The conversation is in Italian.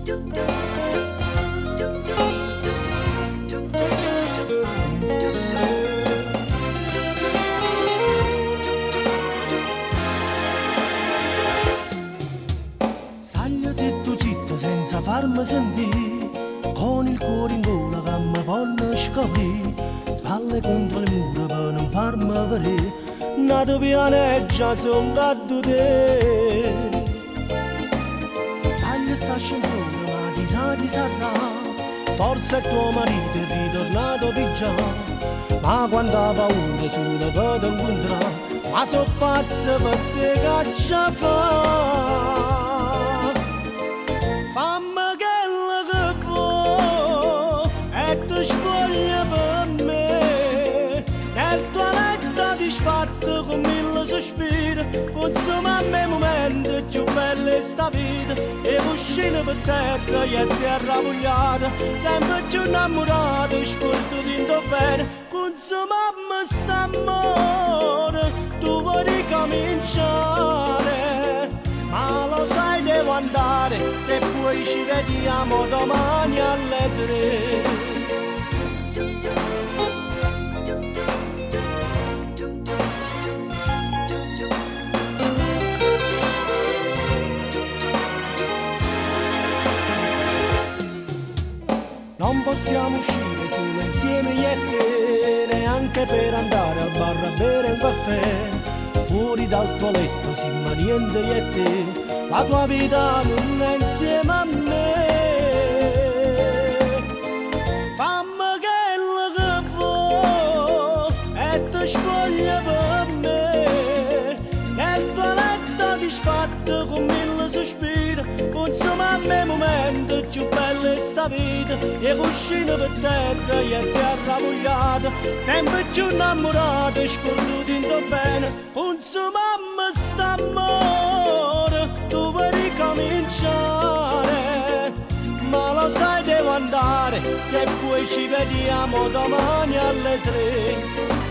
Saglia zitto zitto senza farmi sentire, con il cuore in gola che mi voglio scoprire, spalle contro il muro per non farmi vedere, nato pianeggia son gatto te. Saglia sta ascensore ma ti sa di sarà, forse è tuo marito è ritornato di già, ma quando ha paura solo per te incontrare, ma so pazzo per te che ci fa. Fammi quello che vuoi e ti spoglia per me, nel tuo letto disfatto con mille sospiri, consuma a me momenti più belli sta vita, e cuscino per terra e terra vogliata, sempre più innamorata, sporto dentro bene, consumammi st'amore, tu vuoi ricominciare. Ma lo sai devo andare, se poi ci vediamo domani alle 3. Non possiamo uscire solo insieme io e te, neanche per andare al bar a bere un caffè. Fuori dal tuo letto si ma niente io e te, la tua vita non è insieme a me. Fammi quello che vuoi e ti spoglia per me, nel tuo letto disfatto con mille sospiri, consuma a me momenti più belli sta vita, e cuscino per terra e terra vogliata, sempre più innamorata e sportuti in bene, consumammi st'amore, tu vuoi ricominciare, ma lo sai devo andare, se poi ci vediamo domani alle 3.